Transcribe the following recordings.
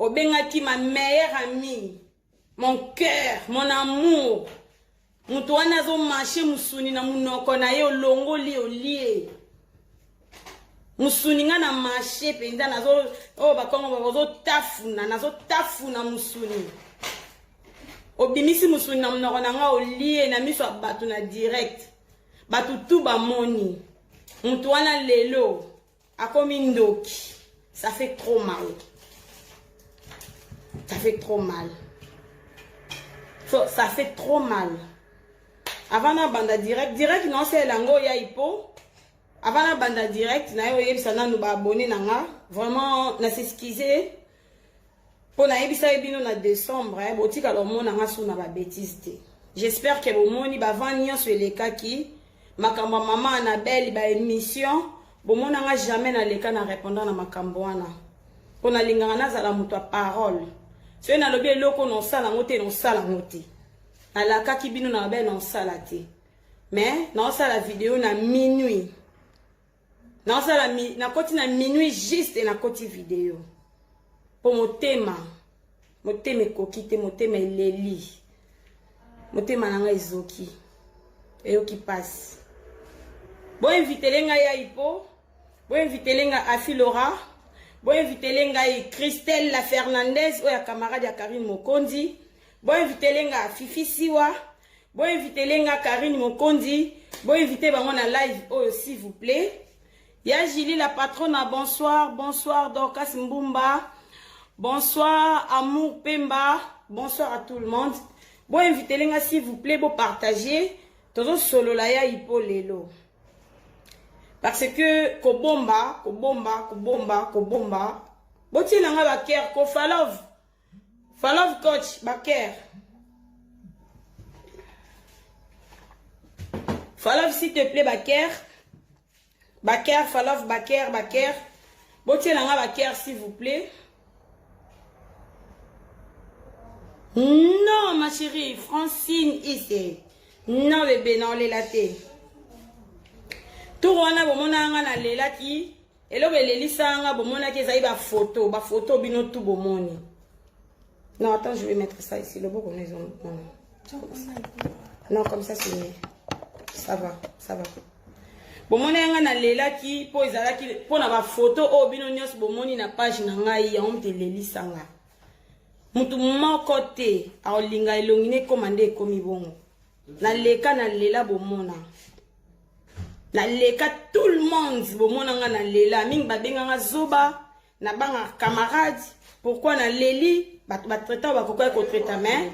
Obengaki ma meilleure amie, mon cœur, mon amour. Mutu wana zo marché musuni na munoko na ye olongo li olie. Musuni nga na marché penda na zo bakongo bazo tafuna na zo tafuna musuni. Obimisi musuni na munoko na nga olie na miso batu na direct. Batu tu ba moni. Mutu wana lelo akomi ndoki. Ça fait trop mal. Ça fait trop mal. Ça fait trop mal. Avant la bande direct, non c'est lango ya ipo. Avant la bande direct, na yo yebisana nous ba abonné nanga. Vraiment na s'excuser. Pour na yebisa ebino na décembre, botika lo mona nga sou na ba bêtise. J'espère que bo moni ba vanyo sur les kaki. Makamba maman Annabelle ba émission, bo mona nga jamais na leka na répondant na makambo wana. Pour na linganga na zala muto parole. Si on a le bien loko non sala ngote non sala ngote. Na la kaki bino na ben non sala te. Mais non sala vidéo na minuit. Non sala na koti na minuit juste na koti vidéo. Pour motema kokite motema leli. Motema nanga ezoki. Eyo ki passe. Bo invite lenga ya ipo. Bo invite lenga Afilora. Bon invité lenga Christelle la Fernandez ou ya camarade ya Karine Mokondi. Bon invité lenga Fifi Siwa. Bon invité lenga Karine Mokondi. Bon invité bango na live oh s'il vous plaît. Ya Julie la patronne, bonsoir, bonsoir Dorcas Mbumba. Bonsoir Amour Pemba. Bonsoir à tout le monde. Bon invité lenga s'il vous plaît, bon partager. Tozo solo la ya ipo lelo. Parce que kobomba. Boti nanga baker ko falov coach baker. Falov s'il te plaît baker falov baker. Boti nanga baker s'il vous plaît. Non ma chérie Francine ici. Non bébé non les latés. Tout wana bomona nga na lela ki elobe lelisa nga bomona ki ezali ba photo bino tout bomoni. Non attends, je vais mettre ça ici le beau connaît non comme ça c'est mieux. Ça va. Bomona nga na lela ki po ezala ki po na ba photo o bino nyos bomoni na page na ngai ya omte lelisa nga. Mutu moko te a olinga elongine komande komi bongo. Na leka na lela bomona. Na leka tout le monde bomonanga na lela ming babenganga zoba na banga camarade pourquoi na leli ba traiter ba kokoya ko traiter mais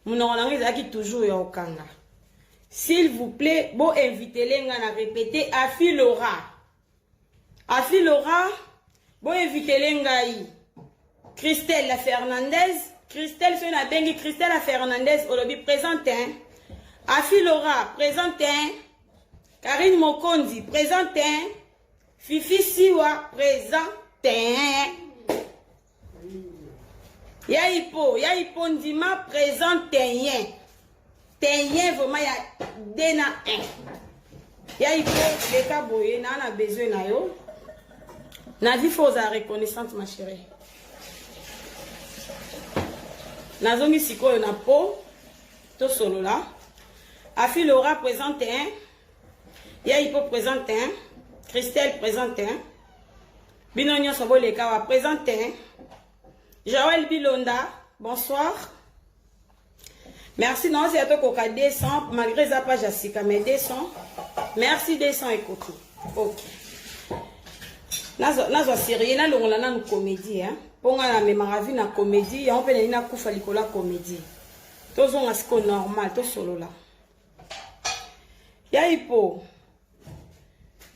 munoko nanga ezaki toujours ya okanga. S'il vous plaît bo inviter lenga na répéter Afilora bo inviter lenga yi Christelle la Fernandez Christelle so na bengi Christelle la Fernandez olobi présente Afilora présente Karine Mokondi, présente. Fifi Siwa, présente. Yaipo Ndima, présente. Tenyen, vraiment, ya dena 1. Yaipo, les kaboye, na a besoin na yo. Na vie faut la reconnaissance, ma chérie. Na zongi siko na po, to solo là. Afilora, présente. Yaipo présente, Christelle présente, Binonio Soboleka présente, Joël Bilonda, bonsoir. Merci, non, c'est à toi qu'on a 200, malgré ça, pas Jessica, mais 200. Merci 200 écoute. Ok. Nazo série, na longola na comédie, hein. Ponga na memaravi na comédie, on peut na kufa likola comédie. Tozo ngasko normal, to solo là. Yaipo.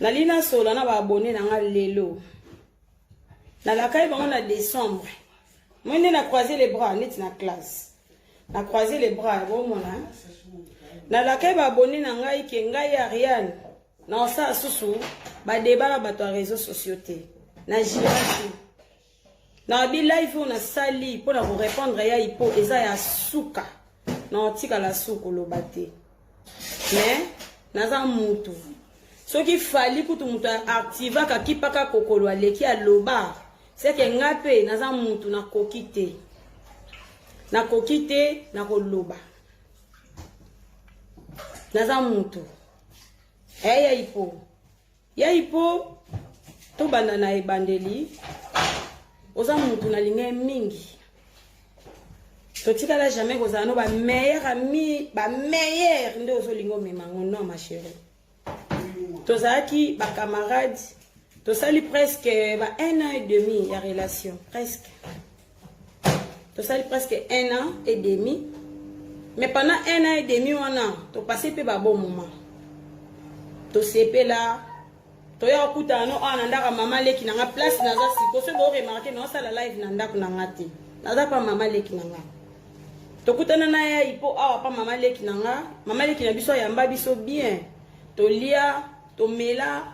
Nalina solo na ba abonné na nga lelo. Na la kai bango na décembre. Moi na croiser les bras net na classe. Na croiser les bras bon mona. Na la kai ba abonné na nga ke ngai Ariane. Na sa susu ba débat na bato réseaux sociaux té. Na jirasi. Na bi live na sali pour na répondre ya ipo eza ya suka. Na tika la suko lo baté. Mais naza mutu. Ce qui fallait pour tout le monde activer kakipaka kokolo aleki aloba c'est que ngape naza mutu na kokite. Na kokite na koloba. Naza mutu. Ya ipo. Ya ipo to banda na ebandeli. Oza mutu na linga mingi. To tikala jamais kozala no ba meilleur ami, ba meilleur nde ozolingo memango non ma chérie. Tozaki ba camarades, tosali presque ba 1 an et demi ya relation, presque. Tosali presque 1 an et demi. Mais pendant 1 an et demi on a to passé pe ba bon moment. To sepe là, to ya okuta no anandaka mama leki na nga place naza siko se bo remarquer no sala live na ndako na ngati. Naza pa mama leki na nga. Tokutana na ya ipo awa pa mama leki nanga, mama leki na biso yamba biso bien. To lia, to mela,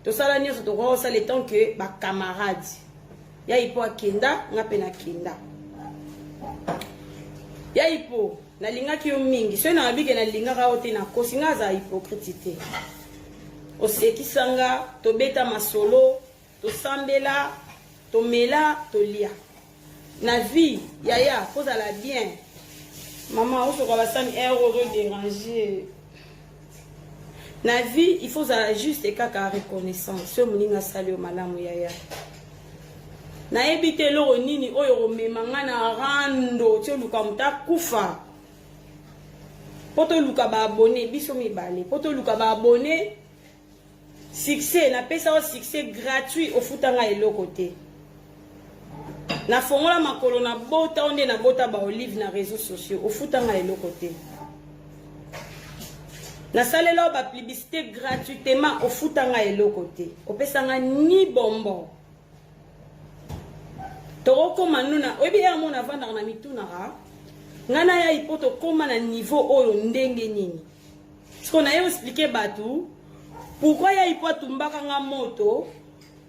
to sala nyoso to ko sala le temps que ba camarades. Ya ipo akenda, nga pe na kenda. Ya ipo na linga ki yo mingi, so na bige na linga ka ote na kosinga za hypocrite. Oseki sanga, to beta masolo, to sambela, to mela, to lia. Na vie, yaya, faut ala bien. Maman, on se voit ça, mais heureux déranger. Na vie, il faut juste et kaka reconnaissance. Ce moninga sali o malamu yaya. Na ebite lo nini oyo memanga na rando, tio luka muta kufa. Poto luka ba abonné, biso mibale. Poto luka ba abonné. Succès, na pesa o succès gratuit au futanga eloko te. Na fongola makolo na bota onde na bota ba olive na réseaux sociaux au futanga eloko te. Na salela ba publicité gratuitement au futanga eloko te. Opesanga ni bombo. Toroko manuna obi ya mona vanda na mituna ha. Ngana ya ipoto koma na niveau oyo ndenge nini. Siko na yo expliquer batu pourquoi ya ipo tumbaka nga moto.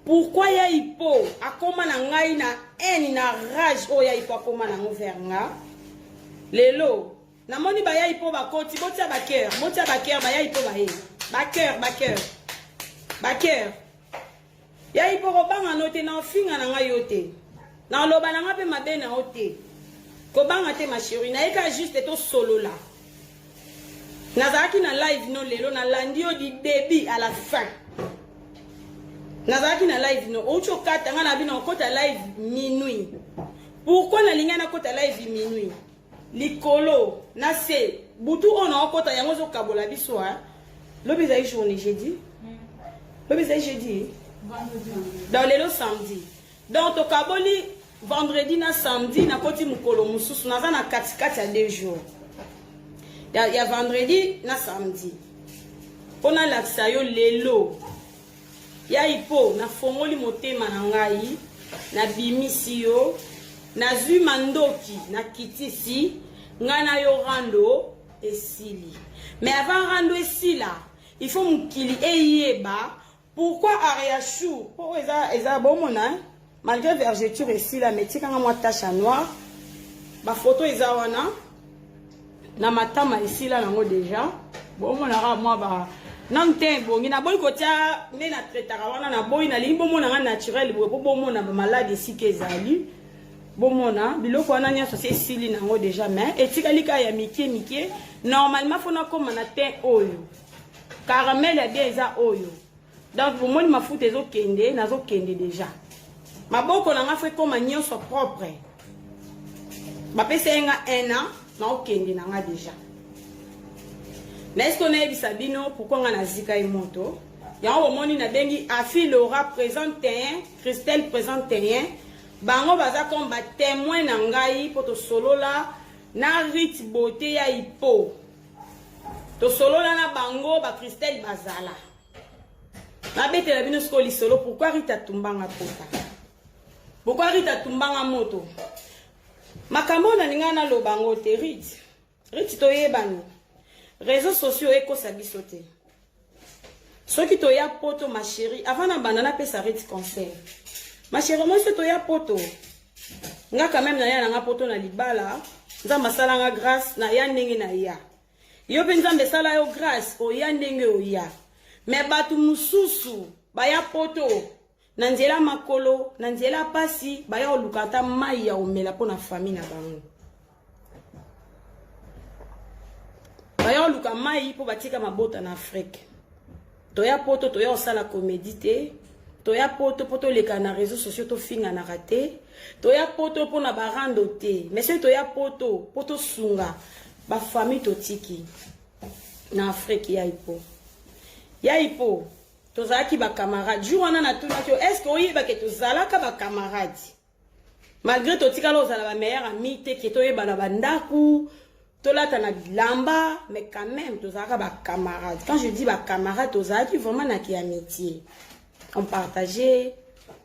Pourquoi ya ipo akoma na ngai na haine na rage o ya ipo akoma na ngoverna lelo na moni ba ya ipo ba koti botia ba cœur ba ya ipo ba he ba cœur ya ipo ko banga note na finga na ngai yote na loba na ngape mabe na ote ko banga te ma chérie na eka juste to solo là nazaki na live no lelo na landio di début à la fin. Nazaki na live no ocho kata nga na bino kota live minuit. Pourquoi na linga na kota live minuit? Likolo na se butu ona kota yango zo kabola biso ha. Lobi za journée jeudi. Lobi za jeudi. Dans le samedi. Donc to kaboli vendredi na samedi na koti mukolo mususu naza na katikati ya 2 jours. Ya vendredi na samedi. Pona laksa yo lelo. Ya ipo na fongoli motema na ngai na bimisi yo na zui mandoki na kitisi ngana yo rando esili. Mais avant rando esila, il faut mukili eyeba pourquoi Ariachou pour eza bomona malgré vergeture esila mais tikanga mwa tache noire ba photo eza wana na matama esila nango déjà bomona ra mwa ba Nante bongi na boy kotia ne na traitaka wana na boy na lingi bomona nga naturel bo bomona ba malade si kezali bomona biloko wana nya so sili nango déjà mais etikali ka ya mikie normalement fona koma na teint oyo caramel ya bien eza oyo donc bomoni mafuta ezo kende nazo kende déjà maboko na nga fe koma nyonso propre ba pese nga 1 an na okende na nga déjà. Mais est-ce qu'on a Sabino pourquoi on a zika et moto? Ya o moni na bengi Afi Laura présente un, Christelle présente un. Bango baza comme ba témoin na ngai pour to solo la na rit beauté ya ipo. To solo la na bango ba Christelle bazala. Na bete la bino skoli solo pourquoi Rita tumbanga kota? Pourquoi Rita tumbanga moto? Makambo na ningana lo bango te Rit to yebani. Réseaux sociaux eko sabisote. Ce qui to ya poto ma chérie, avant na banana pe sa rite conseil. Ma chérie, moi ce to ya poto. Nga quand même na ya nga poto na libala, nzamba sala nga grâce na ya ndenge na ya. Yo pe nzambe sala yo grâce o ya ndenge o ya. Mais batu mususu ba ya poto Nanzela makolo, nanzela pasi, baya olukata mai ya omela po na famille na bango. Baya oluka mai po batika mabota na Afrique. Toya poto toya osala comédie. Toya poto poto leka na réseaux sociaux to finga na raté. Toya poto po na barando te. Mais c'est toya poto sunga ba famille totiki na Afrique ya ipo. Ya ipo tozaki ba camarade. Jour wana na tuna ki est-ce que oyeba ke tozalaka ba camarade. Malgré totika lo zala ba meilleur ami te ke toyeba na bandaku. Tolata na lamba, mais quand même tozalaka ba camarade. Quand je dis ba camarade tozalaki vraiment na ki amitié. On partageait,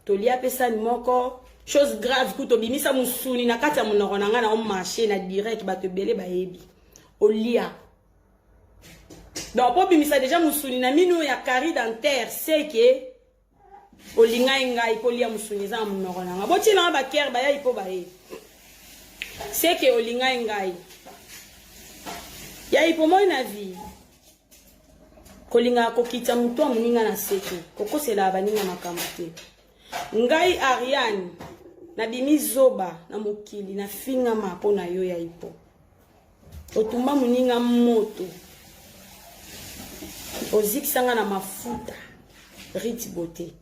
tolia pesa ni moko, chose grave kuto bimisa musuni na kati ya monoko na nga na on marché na direct ba te belé ba yebi. Olia. Donc pour bimisa déjà musuni na mino ya kari dentaire, c'est que olinga ngai po lia musuni za monoko na nga. Boti na ba ker ba ya ipo ba ye. C'est que olinga ngai. Ya ipo moi na vie. Kolinga kokita muto muninga na seki koko sela baninga makamate ngai Ariane na bimi zoba na mokili na finga mapo na yo ya ipo otumba muninga moto ozikisanga na mafuta riti bote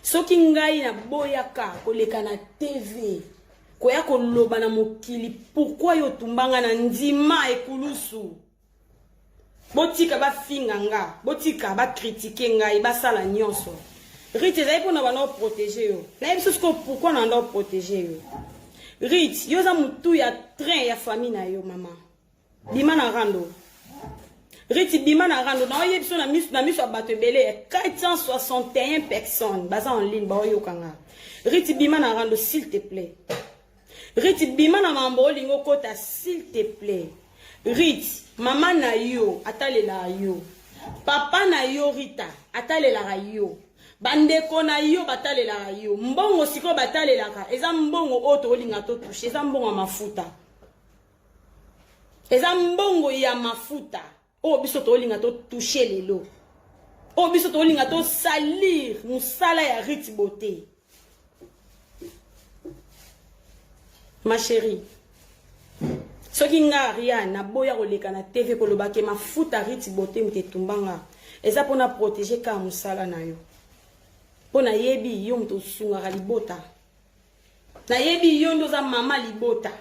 soki ngai na boyaka koleka na TV koya koloba na mokili pourquoi yo tumbanga na ndima ekulusu botika ba finga nga, botika ba critiquer nga, ba sala nyonso. Rite ezali pona bana protéger yo. Na yebi sosko pourquoi na ndo protéger yo. Rite yo za mutu ya train ya famille na yo mama. Bima na rando. Rite bima na rando na yebi so na miso bato belé 461 personnes baza en ligne ba yo kanga. Rite bima na rando s'il te plaît. Rite bima na mambo lingo kota s'il te plaît. Rite maman na yo atalela yo papa na yo Rita atalela yo bandeko na yo batalela yo mbongo siko batalela eza mbongo oto olinga to touche eza mbongo mafuta eza mbongo ya mafuta o biso to olinga to touche lelo o biso to olinga to salir musala ya Rite beauté ma chérie. Soki nga Ariane na boya koleka na TV kolobake mafuta Rite beauté mte tumbanga eza pona protéger ka musala na yo pona yebi yo mto sunga libota na yebi yo ndoza mama libota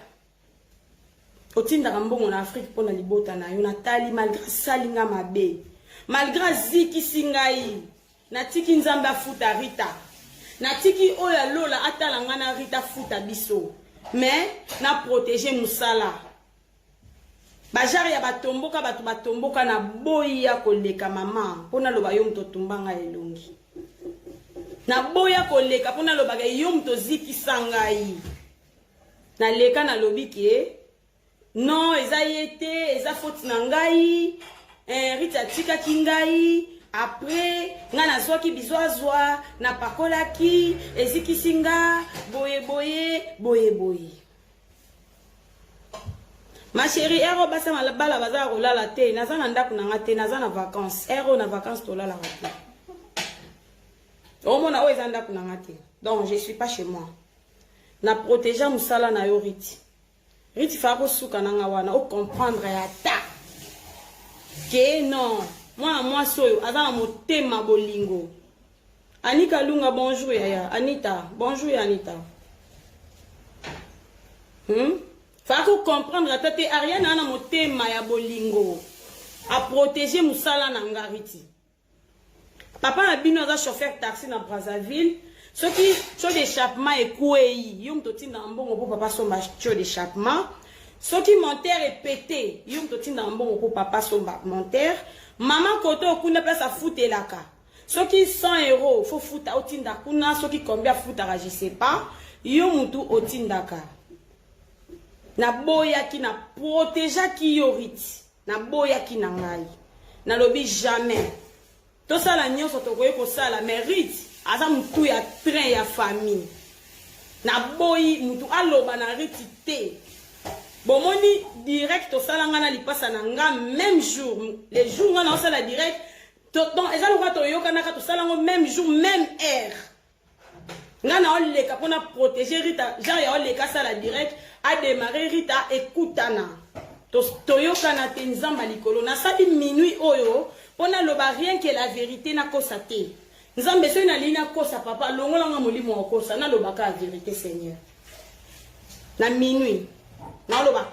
otinda mbongo na Afrique pona libota na yo natali malgré salinga mabe malgré ziki singai na tiki nzambe afuta Rita na tiki oya lola atala ngana Rita futa biso mais na protéger musala bajari ya batomboka batu batomboka na boyi ya koleka mama pona loba yo mto tumbanga elongi na boya koleka pona loba yo mto ziki sangai na leka na lobiki non eza yete eza faute na ngai Rita tika kingai après ngana zwaki bizwazwa na pakolaki eziki singa boye boye. Ma chérie, ero basa malabala baza rolala te, naza na ndaku na ngate, naza na vacances. Ero na vacances to lala ngate. Omo na oza ndaku na ngate. Donc je suis pas chez moi. Na protéger musala na yo Rite. Rite fa ko suka na ngawana o comprendre ya ta. Que non, moi soyo azana motema bolingo. Anika Lunga bonjour yaya. Anita, bonjour Anita. Faut comprendre que Ariane a monté maya bolingo à protéger musala na Rite. Papa a bino za chauffeur taxi na Brazzaville. Ce qui chose d'échappement et kouei, yom toti na mbongo pour papa son chose d'échappement. Ce qui monteur est pété, yom toti na mbongo pour papa son monteur. Maman koto okuna place à foutre la ka. Ce qui 100 € faut foutre otinda kuna, ce qui combien foutre je sais pas. Yom mutu otinda ka. Na boya ki na protéger ki yo Rite na boya ki na ngai na lobi jamais to sala nyonso to koye ko sala mais Rite aza mutu ya train ya famille na boyi mutu aloba na Rite te bomoni direct to sala ngana lipasa na nga même jour les jours ngana sala direct donc eza loka to yoka na ka to sala ngo même jour même heure nga na oleka pona protéger Rita genre ya oleka sala direct a démarrer Rita ekutana toyokana te nzamba likolo na sali minuit oyo pona loba rien que la vérité na kosa te nzambe so na lina kosa papa longolanga molimo wa kosa na loba ka vérité Seigneur na minuit na loba